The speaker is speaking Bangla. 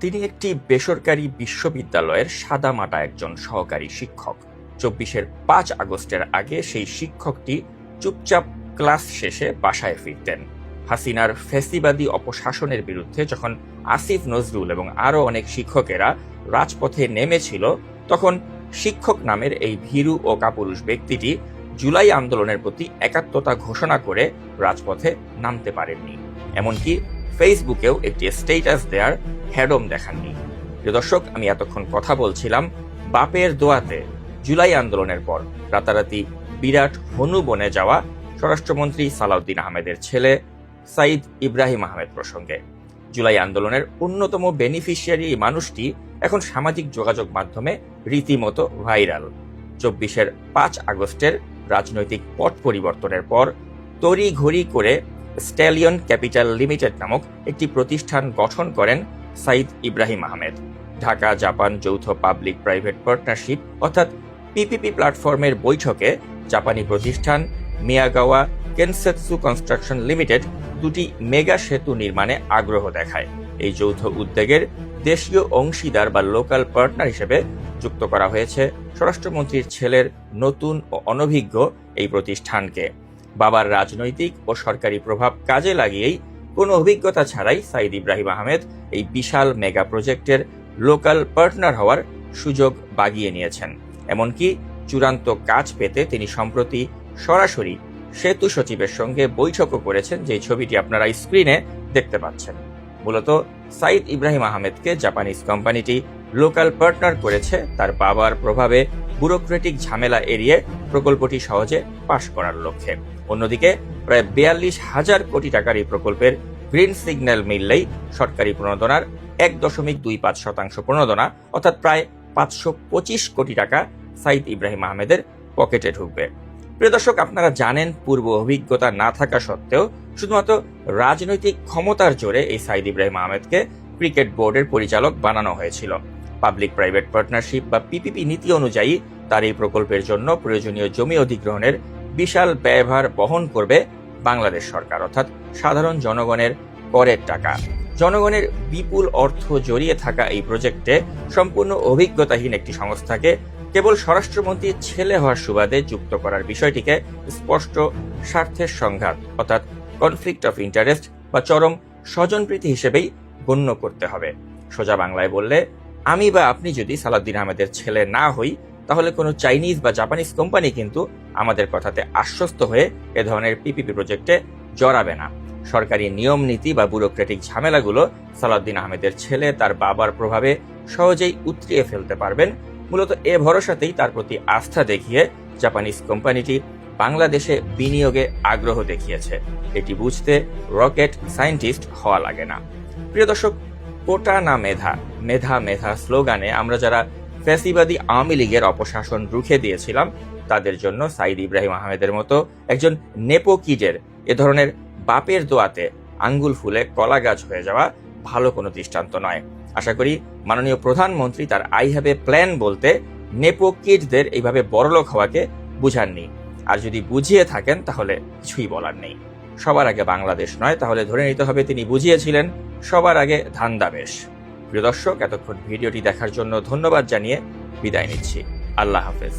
তিনি একটি বেসরকারি বিশ্ববিদ্যালয়ের সাদামাটা একজন সহকারী শিক্ষক। ২৪ আগস্টের আগে সেই শিক্ষকটি চুপচাপ ক্লাস শেষে বাসায় ফিরতেন। হাসিনার ফ্যাসিবাদী অপশাসনের বিরুদ্ধে যখন আসিফ নজরুল এবং আরও অনেক শিক্ষকেরা রাজপথে নেমেছিল, তখন শিক্ষক নামের এই ভীরু ও কাপুরুষ ব্যক্তিটি জুলাই আন্দোলনের প্রতি একাত্মতা ঘোষণা করে রাজপথে নামতে পারেননি। এমনকি ফেসবুকেও একটি স্ট্যাটাস দেওয়ার হ্যাডম দেখাননি। প্রিয় দর্শক, আমি এতক্ষণ কথা বলছিলাম বাপের দোয়াতে জুলাই আন্দোলনের পর রাতারাতি বিরাট হনু বনে যাওয়া স্বরাষ্ট্রমন্ত্রী সালাউদ্দিন আহমেদের ছেলে সাইদ ইব্রাহিম আহমেদ প্রসঙ্গে। জুলাই আন্দোলনের অন্যতম বেনিফিশিয়ারি মানুষটি এখন সামাজিক যোগাযোগ মাধ্যমে রীতিমতো ভাইরাল। ২৪ আগস্টের রাজনৈতিক পট পরিবর্তনের পর তড়িঘড়ি করে স্ট্যালিয়ন ক্যাপিটাল লিমিটেড নামক একটি প্রতিষ্ঠান গঠন করেন সাইদ ইব্রাহিম আহমেদ। ঢাকা জাপান যৌথ পাবলিক প্রাইভেট পার্টনারশিপ অর্থাৎ পিপিপি প্ল্যাটফর্মের বৈঠকে জাপানি প্রতিষ্ঠান মিয়াগাওয়া কেনসেটসু কনস্ট্রাকশন লিমিটেড দুটি মেগা সেতু নির্মাণে আগ্রহ দেখায়। এই যৌথ উদ্যোগের দেশীয় অংশীদার বা লোকাল পার্টনার হিসেবে যুক্ত করা হয়েছে স্বরাষ্ট্রমন্ত্রীর ছেলের নতুন ও অনভিজ্ঞ এই প্রতিষ্ঠানকে। বাবার রাজনৈতিক ও সরকারি প্রভাব কাজে লাগিয়েই কোনো অভিজ্ঞতা ছাড়াই সাইদ ইব্রাহিম আহমেদ এই বিশাল মেগা প্রজেক্টের লোকাল পার্টনার হওয়ার সুযোগ বাগিয়ে নিয়েছেন। এমনকি চূড়ান্ত কাজ পেতে তিনি সম্প্রতি সরাসরি সেতু সচিবের সঙ্গে বৈঠকও করেছেন, যে ছবিটি আপনারা স্ক্রিনে দেখতে পাচ্ছেন। মূলত সাইদ ইব্রাহিম আহমেদকে জাপানিজ কোম্পানিটি লোকাল পার্টনার করেছে তার বাবার প্রভাবে ব্যুরোক্রেটিক ঝামেলা এড়িয়ে প্রকল্পটি সহজে পাশ করার লক্ষ্যে। অন্যদিকে প্রায় ৪২,০০০ কোটি টাকার এই প্রকল্পের গ্রিন সিগন্যাল মিললেই সরকারি প্রণোদনার ১.২৫% প্রণোদনা অর্থাৎ প্রায় ৫২৫ কোটি টাকা সাইদ ইব্রাহিম আহমেদের পকেটে ঢুকবে। প্রিয় দর্শক, আপনারা জানেন পূর্ব অভিজ্ঞতা না থাকা সত্ত্বেও শুধুমাত্র রাজনৈতিক ক্ষমতার জোরে এই সাইদ ইব্রাহিম আহমেদকে ক্রিকেট বোর্ডের পরিচালক বানানো হয়েছিল। পাবলিক প্রাইভেট পার্টনারশিপ বা পিপিপি নীতি অনুযায়ী তার এই প্রকল্পের জন্য প্রয়োজনীয় জমি অধিগ্রহণের বিশাল ব্যয়ভার বহন করবে বাংলাদেশ সরকার, অর্থাৎ সাধারণ জনগণের করের টাকা। জনগণের বিপুল অর্থ জড়িয়ে থাকা এই প্রজেক্টে সম্পূর্ণ অভিজ্ঞতাহীন একটি সংস্থাকে কেবল স্বরাষ্ট্রমন্ত্রীর ছেলে হওয়ার সুবাদে যুক্ত করার বিষয়টিকে স্পষ্ট স্বার্থের সংঘাত অর্থাৎ কনফ্লিক্ট অফ ইন্টারেস্ট বা চরম স্বজনপ্রীতি হিসেবেই গণ্য করতে হবে। সোজা বাংলায় বললে, আমি বা আপনি যদি সালাউদ্দিন আহমেদের ছেলে না হই, তাহলে কোনো চাইনিজ বা জাপানিজ কোম্পানি কিন্তু আমাদের কথাতে আশ্বস্ত হয়ে এ ধরনের পিপিপি প্রজেক্টে জড়াবে না। সরকারি নিয়ম নীতি বা ব্যুরোক্রেটিক ঝামেলাগুলো সালাউদ্দিন আহমেদের ছেলে তার বাবার প্রভাবে সহজেই উতরিয়ে ফেলতে পারবেন। মূলত এ ভরসাতেই তার প্রতি আস্থা দেখিয়ে জাপানিজ কোম্পানিটি বাংলাদেশে বিনিয়োগে আগ্রহ দেখিয়েছে। এটি বুঝতে রকেট সায়েন্টিস্ট হওয়া লাগে না। প্রিয় দর্শক, কোটা না মেধা, মেধা মেধা স্লোগানে আমরা যারা ফ্যাসিবাদী আওয়ামী লীগের অপশাসন রুখে দিয়েছিলাম, তাদের জন্য সাইদ ইব্রাহিম আহমেদের মতো একজন নেপো কিডের এ ধরনের বাপের দোয়াতে আঙ্গুল ফুলে কলা গাছ হয়ে যাওয়া ভালো কোনো দৃষ্টান্ত নয়। আশা করি মাননীয় প্রধানমন্ত্রী তার আই হ্যাভ এ প্ল্যান বলতে নেপো কিডদের এইভাবে বড়লোক হওয়াকে বুঝাননি। আর যদি বুঝিয়ে থাকেন তাহলে কিছুই বলার নেই। সবার আগে বাংলাদেশ নয়, তাহলে ধরে নিতে হবে তিনি বুঝিয়েছিলেন সবার আগে ধান্দাবেশ। প্রিয় দর্শক, এতক্ষণ ভিডিওটি দেখার জন্য ধন্যবাদ জানিয়ে বিদায় নিচ্ছি। আল্লাহ হাফেজ।